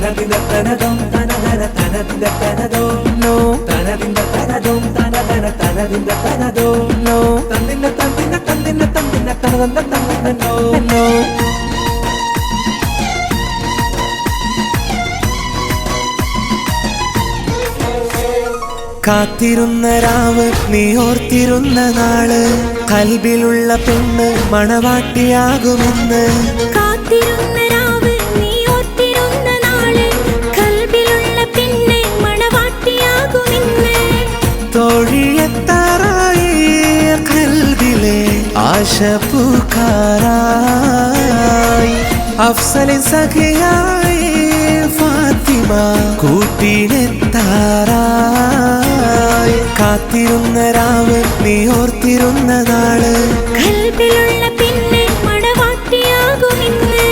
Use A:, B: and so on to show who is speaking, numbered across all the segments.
A: തനതിന്ദ തനദം തനദന തനതിന്ദ തനദം no തനതിന്ദ തനദം തനദന തനതിന്ദ തനദം no തന്നിന്ന തന്നിന്ന തന്നിന്ന തന്നിന്ന തനദന്ദ തന്നിന്ന no no കാത്തിരുന്ന രാവ് നീ ഓർത്തിരുന്ന നാള് കൽബിലുള്ള പെണ്ണ് മണവാട്ടിയാകുമെന്ന്
B: കാത്തിരുന്ന രാവ് നീ ഓർത്തിരുന്ന നാള് കൽബിലുള്ള പെണ്ണ് മണവാട്ടിയാകുമെന്ന്
A: തോഴിയെത്താറായി കൽബിലെ ആശ പൂക്കാറായി അഫ്സലിൻ സഖിയായി ഫാത്തിമ കൂട്ടിനെത്താറായി കാത്തിരുന്ന രാവ് നീ ഓർത്തിരുന്ന നാള്
B: കൽബിലുള്ള പെണ്ണ് മണവാട്ടിയാകുമെന്ന്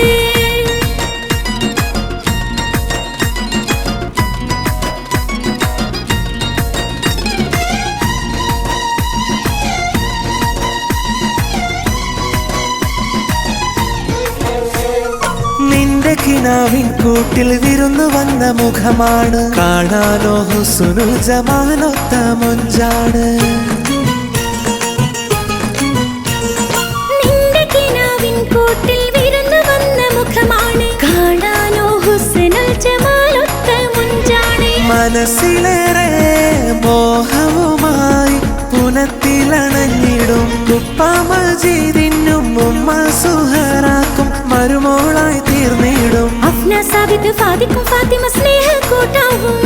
A: നിന്റെ കിനാവിൻ കൂട്ടിൽ വിരുന്നു വന്ന മുഖമാണ് കാണാനോ ഹുസ്നുൽ ജമാലൊത്ത മൊഞ്ചാണ്
B: നിന്റെ കിനാവിൻ കൂട്ടിൽ വിരുന്നു വന്ന മുഖമാണ് കാണാനോ ഹുസ്നുൽ ജമാലൊത്ത മൊഞ്ചാണ്
A: മനസ്സിലേറെ മോഹവുമായി പുനത്തിലണഞ്ഞിടും ഉപ്പ മജീദിനും ഉമ്മ സുഹറാക്കും മരുമോളായി തീർന്നിടും
B: അഫ്ന സാബിത് ഫാദിക്കും ഫാത്തിമ സ്നേഹക്കൂട്ടാവും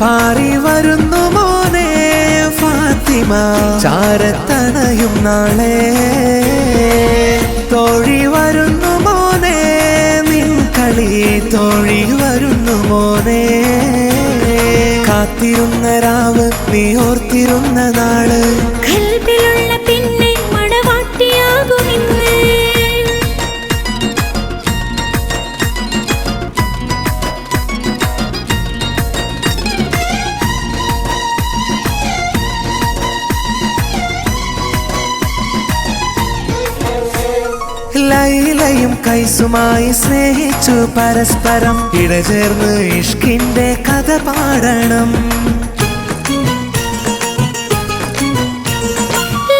A: പാറി വരുന്നു മോനെ ഫാത്തിമ ചാരത്തണയും നാളെ തോഴി വരുന്നു മോനെ നിൻ കളി തോഴി വരുന്നു മോനെ കാത്തിരുന്ന രാവ് നീ ഓർത്തിരുന്ന നാള്
B: കൽബിലുള്ള പെണ്ണ് മണവാട്ടിയാകുമെന്ന്
A: ലൈലയും കൈസുമായി സ്നേഹിച്ചു പരസ്പരം ഇടചേർന്ന് ഇഷ്കിന്റെ കഥ പാടണം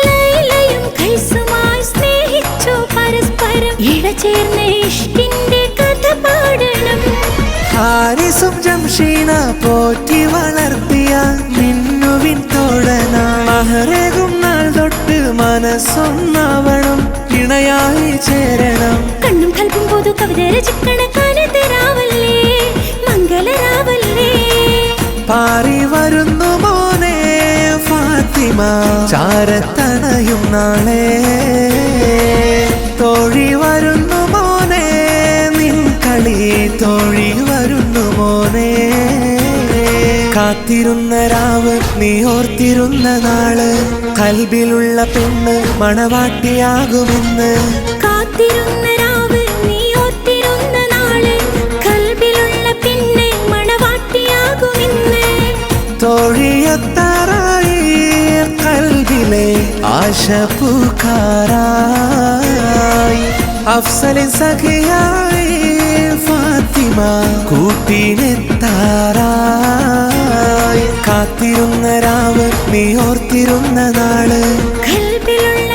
B: ലൈലയും കൈസുമായി സ്നേഹിച്ചു പരസ്പരം ഇടചേർന്ന് ഇഷ്കിന്റെ കഥ പാടണം
A: ഹാരിസും ജംഷീന പോറ്റി വളർത്തിയ മിന്നുവിൻ തോഴന മഹറേകും നാൾ തൊട്ട് മനസ്സൊന്നാവണം ഇണയായി ചേരണം
B: കണ്ണും കൽപ്പും പോതു കവിത രചിക്കണ കാലത്തരാവല്ലേ മംഗളരാവല്ലേ
A: പാറി വരുന്നു മോനെ ഫാത്തിമ ചാരത്തണയും നാളെ തോഴി വരുന്നു മോനെ നിൻ കളി തോഴി വരുന്നു മോനെ കാത്തിരുന്ന രാവ് നീ ഓർത്തിരുന്ന നാള് കൽബിലുള്ള പെണ്ണ് മണവാട്ടിയാകുമെന്ന്
B: കാത്തിരുന്ന രാവ് നീ ഓർത്തിരുന്ന നാള് കൽബിലുള്ള പെണ്ണ് മണവാട്ടിയാകുമെന്ന്
A: തോഴിയെത്താറായി കൽബിലെ ആശ പൂക്കാറായി അഫ്സലിൻ സഖിയായി ഫാത്തിമ കൂട്ടിനെത്താറായി കാത്തിരുന്ന രാവ് നീ ഓർത്തിരുന്ന നാള്
B: കൽബിലുള്ള